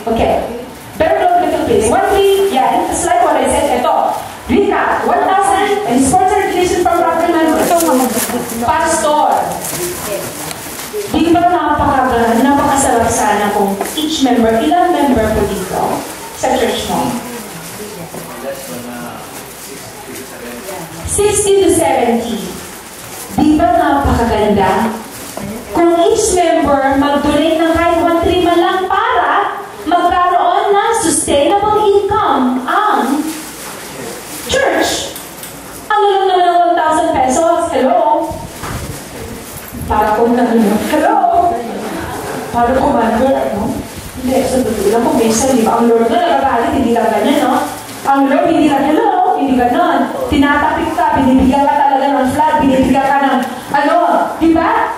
Okay. Better known in the Philippines. 1-3, yeah, it's like what I said. Ito. Recap. 1,000 and sponsor relation from property members. Pastor. Di ba napakasarap sana kung each member, ilang member po dito sa church mo? 60 to 70. Di ba napakaganda? Kung each member mag-donate ng kahit 1-3 man lang para magkaroon ng sustainable income ang church. Ano lang naman ng 1,000 pesos? Hello? Para kung hello? Para commander, no? Hindi, sa totoo lang kung minsan, di ba? Ang Lord na nagagalit, hindi lang ganyan, no? Ang Lord, hindi lang, hello? Hindi ganon. Tinatapik ka, binibigyan ka talaga ng flag, binibigyan ka ng, ano? Di ba?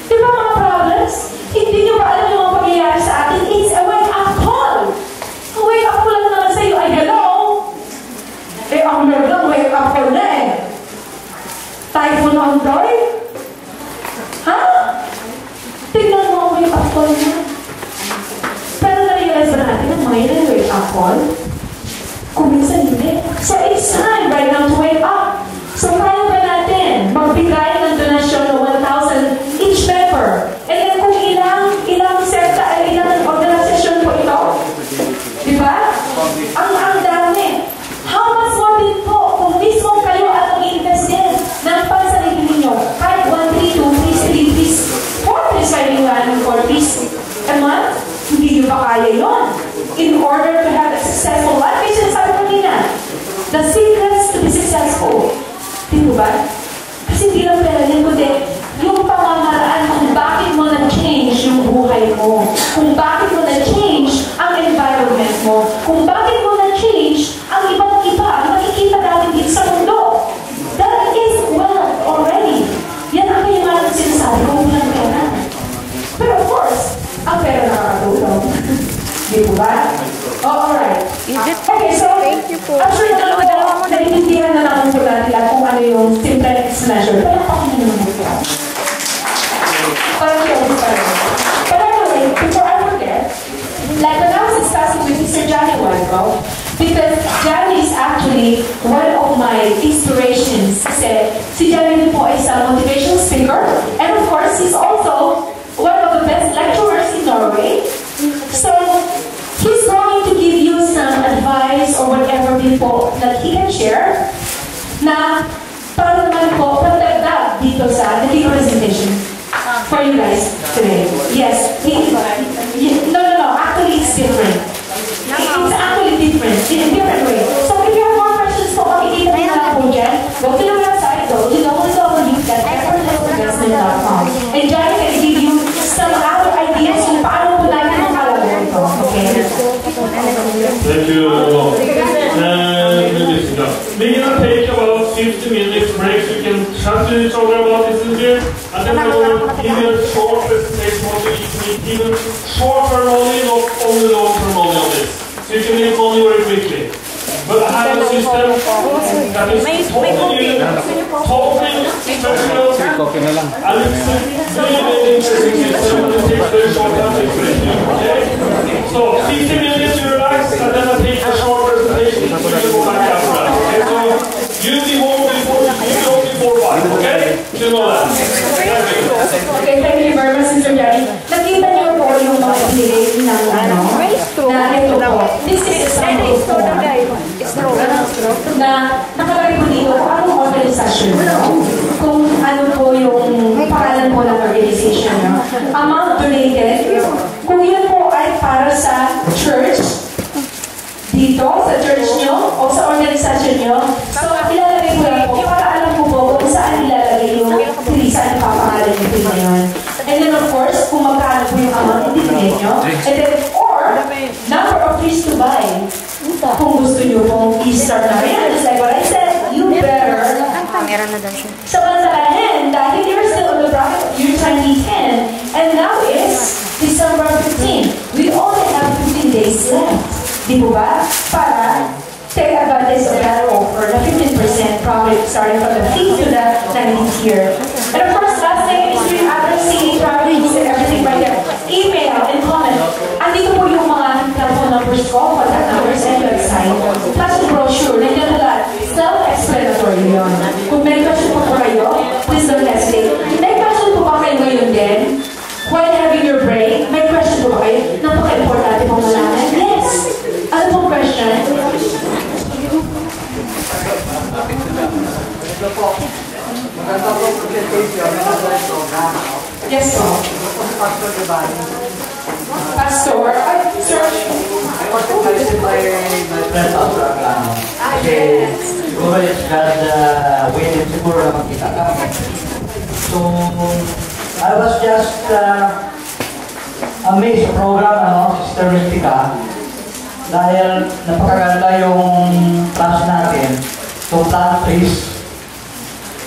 Di ba mga problems? Hindi nyo ba alam yung mga pangyayari sa atin? It's a wake-up call. Ang wake-up call lang naman sa'yo ay, hello? Eh, ang Lord lang, wake-up call na eh. Typhoon on Troy? Ha? Tignan mo ang wake-up call niya. Pero na-realize ba natin na mayroon yung wake-up call? Kung minsan hindi. So it's time right now to wake up. So kaya ba natin magbigay ng donasyon ng 1,000 each member? And then kung ilang sekta, ilang organisasyon po ito? Diba? Ang dami. How much more din po kung mismo kayo at mag-invest din ng pansarili ninyo? Kahit 1, 3, 2, 3, 3, 4, 5, 4 piece a month? Hindi nyo ba kaya yun? In order to have a successful life, ay sinasabi ko nila, the secrets to be successful. Di ba? Kasi hindi lang pera yan, kundi yung pamamaraan kung bakit mo na-change yung buhay mo, kung bakit mo na-change ang environment mo, kung bakit mo na-change ang ibang iba, ang makikita natin dito sa mundo. That is well already. Yan ang kayamanan sinasabi kung walang pera. Pero of course, ang pera nakakatulong. Di ba? Oh, alright. Okay, so, I'm sure naiintindihan na naman po natin kung ano yung simple explanation. Pero pakinggan naman po. Parang yung But anyway, before I forget, like when I was discussing with Mr. Johnny a while ago, because Johnny is actually one of my inspirations. Kasi si Johnny po ay isang motivational speaker, and of course, he's also one of the best lecturers in Norway. So, he's going to give you some advice or whatever people that he can share na para naman po pagdagdag dito sa naging presentation for you guys today. Yes, no, actually it's different. It's actually different, in a different way. So if you have more questions po, makikita nyo na po dyan. Go to the website, go to www.effortlessinvestment.com, and Johnny can give you some other ideas kung paano po natin ang kalagay ito. Okay? Thank you. We're going to take about 50 minutes break so you can chat to each other about this here. And then we're going to give you a short presentation on each meet, even short-term only, not only long-term only on this. So you can make money very quickly. But I have a system that is totally professional, and it's really interesting system, and it takes very short time to explain to you. Okay? So 50 minutes you relax, and then I take a short presentation, so you can go back after that. Okay? So you be home before 5, okay? You know that. Okay, thank you very much, Mr. Johnny. Nakita niyo po yung mga pinili ng na ito po. This is a sample form na nakalagay po dito kung anong organisasyon nyo, kung ano po yung pangalan po ng organization nyo, amount donated, kung yun po ay para sa church, dito, sa church nyo, o sa organisasyon nyo. So, ilalagay ko lang po, para alam ko po kung saan ilalagay yung saan papangalan nyo po ngayon. And then, of course, kung magkano po yung amount ibigay nyo. And then, or, number of trees to buy. Kung gusto nyo pong i-start na rin, just like what I said, you better sabantalahin dahil you're still on the bracket of year 2010, and now is December 15. We only have 15 days left. Di po ba? Para take advantage of that offer, the 15% profit starting from the 5th to the 19th year. And of course, last thing is to address the properties and everything right there. Email and comment numbers ko, contact numbers, and website. Plus yung brochure, nandiyan na lahat. Self-explanatory yun. Kung may question po kayo, please don't hesitate. May question po ba kayo ngayon din? While having your break, may question po ba kayo? Napaka-importante po malaman. Yes! Ano pong question? Ito po. Maganda po presentation ng program. Yes po. Pastor Giovanni. Pastor? Ay, sir. I was invited by my friend Pastor Aglano. Kasi siguro it's God willing siguro na magkita kami. So, I was just amazed sa program, Sister Mystica. Dahil napakaganda yung class natin. So, plant trees.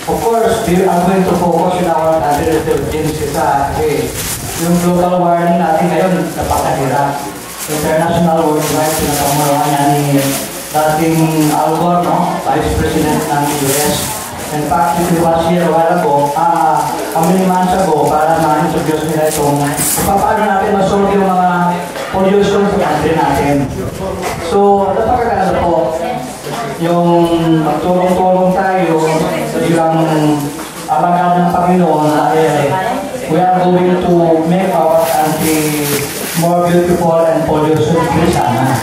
Of course, we are going to focus on our country of Genesis kasi yung global warming natin ngayon napakahirap. International worldwide, pinakamuruan niya ni dating Al Gore, Vice President ng US. In fact, it was here a while ago, how many months ago, para ma-introduce nila itong paano natin masolve yung mga pollution sa country natin. So, napakaganda po yung magtulong-tulong tayo bilang alagad ng Panginoon dahil we are going to make our country more beautiful and pollution-free sana.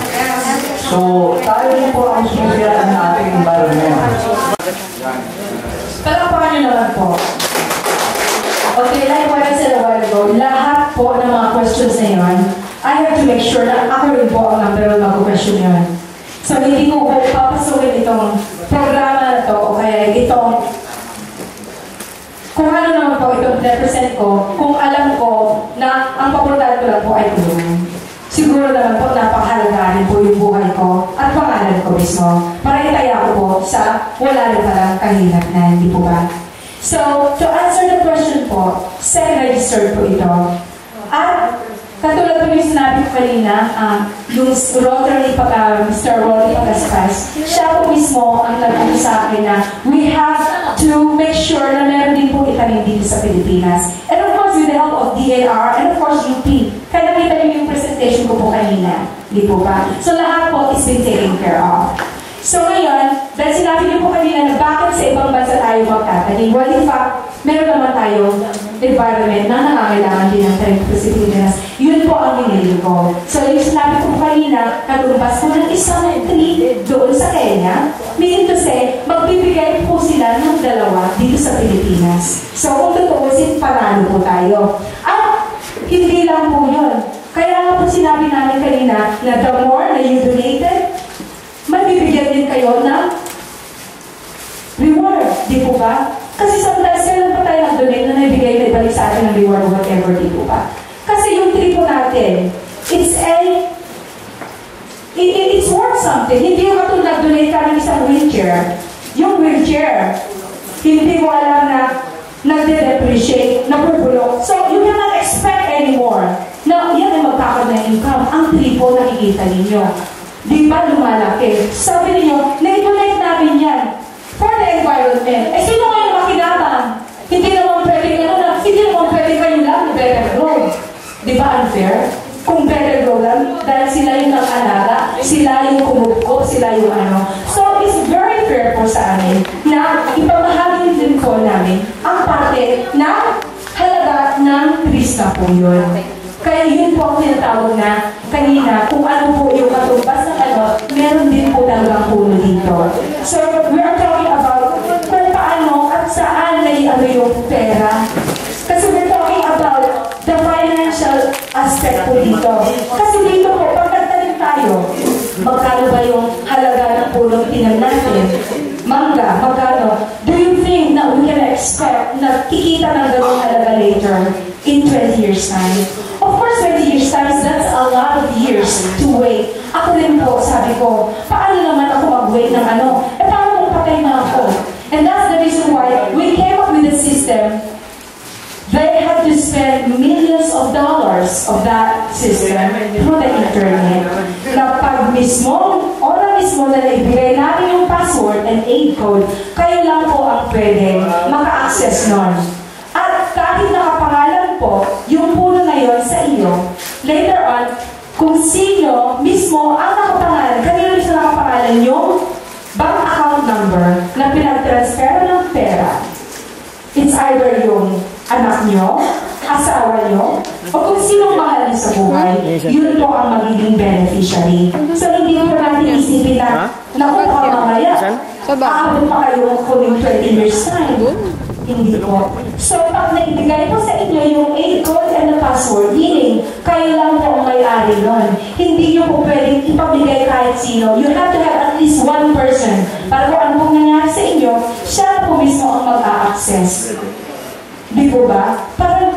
So, tayo din po ang sumisira ng ating environment. Palapakan nyo naman po. Okay, like what I said a while ago, lahat po ng mga questions na yun, I have to make sure na ako rin po ang number one mag-question yun. So, hindi ko po papasukin itong programa na to o kaya itong kung ano naman po itong represent ko, kung alam ko na ang papuntahan ko lang po ay tulungan. Siguro naman po napakalagahin po yung buhay ko at pangalan ko mismo para itaya ko po sa wala rin palang kahirap na, hindi po ba? So, to answer the question po, second registered po ito. At katulad po yung sinabi ko kanina, yung Rotary Mr. Rolly Pagaspas, siya po mismo ang nagpunta sa akin na we have to make sure na meron din po itanim dito sa Pilipinas. And of course, with the help of DAR and of course UP. Kaya nakita niyo yung presentation ko po kanina. Di po ba? So lahat po is been taken care of. So ngayon, dahil sinabi niyo po kanina na bakit sa ibang bansa tayo magtatanim, well in fact, meron naman tayo environment na nangangailangan din ng tanim sa Pilipinas. Yun po ang hiniling ko. So yung sinabi ko kanina, katumbas ko ng isang tree doon sa Kenya, meaning to say, magbibigay po sila ng dalawa dito sa Pilipinas. So kung tutuusin, panalo po tayo. At hindi lang po yun. Kaya nga po sinabi namin kanina na the more na you donated, mabibigyan din kayo ng reward. Di po ba? Kasi sometimes, kailan pa tayo nag-donate na naibigay na ibalik sa atin ng reward or whatever, di po ba? Kasi yung trip po natin, it's worth something. Hindi yung katulad nag-donate ka ng isang wheelchair. Yung wheelchair, hindi mo alam na nagde-depreciate, nabubulok. So, you cannot expect anymore na yan ay magkakaroon ng income. Ang trip po nakikita ninyo. Di ba lumalaki? Sabi ninyo, na-donate namin yan for the environment. Eh, sino ngayon makinabang? Hindi naman pwede kayo lang better grow. Di ba unfair? Kung better grow lang, dahil sila yung nag-alaga, sila yung kumugko, sila yung ano. So, it's very fair po sa amin na ipamahagi din po namin ang parte na halaga ng trees na po yun. Kaya yun po ang tinatawag na kanina, kung ano po yung katumbas ng meron din po talagang puno dito. So, we are talking about kung paano at saan yung pera. Kasi we're talking about the financial aspect po dito. Kasi dito po, pag nagtanim tayo, magkano ba yung halaga ng punong tinan natin? Mangga, magkano? Do you think na we can expect na kikita ng ganong halaga later in 20 years time? Of course, 20 years time, that's a lot of years to wait. Ako rin po, sabi ko, paano naman ako mag-wait ng ano? Eh, paano kung patay na ako? And that's the reason why we came up with a system. They had to spend millions of dollars of that system through the internet. Na pag mismo, oras mismo na naibigay natin yung password and aid code, kayo lang po ang pwede maka-access nun. At kahit nakapangalan po, yung puno na yon sa iyo, later on, kung sino mismo ang nakapangalan, kanino mismo nakapangalan yung bank account number na pinag-transfer ng pera. It's either yung anak nyo, asawa nyo, o kung sinong mahal nyo sa buhay, yun po ang magiging beneficiary. So, hindi po natin isipin na, naku, baka mamaya, aabot pa kayo kung 20 years time. Hindi po. So, pag naibigay po sa inyo yung 8 code and the password, meaning, kayo lang po ang may-ari nun. Hindi nyo po pwedeng ipamigay kahit sino. You have to have at least one person para kung ano pong nangyari sa inyo, siya po mismo ang mag-a-access. Di po ba? Parang,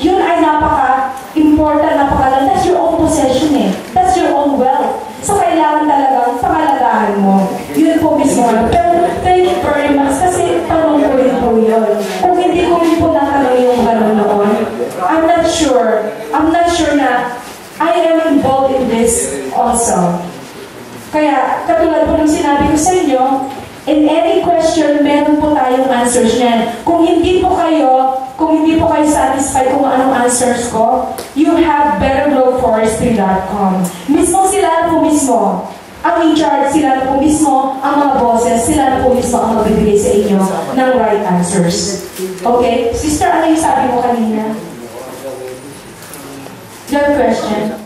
yun ay napaka-important, napaka-lang. That's your own possession eh. That's your own wealth. So, kailangan talagang pangalagahan mo. Yun po mismo. Pero, thank you very much. Kasi, tanong ko rin po yun. Kung hindi ko rin po natanong yung gano'n noon, I'm not sure na I am involved in this also. Kaya, katulad po ng sinabi ko sa inyo, in any question, meron po tayong answers niyan. Kung hindi po kayo satisfied kung anong answers ko, you have bettergrowforestry.com. Mismo sila po mismo, ang in-charge, sila po mismo, ang mga bosses, sila po mismo ang magbibigay sa inyo ng right answers. Okay? Sister, ano yung sabi mo kanina? You have a question?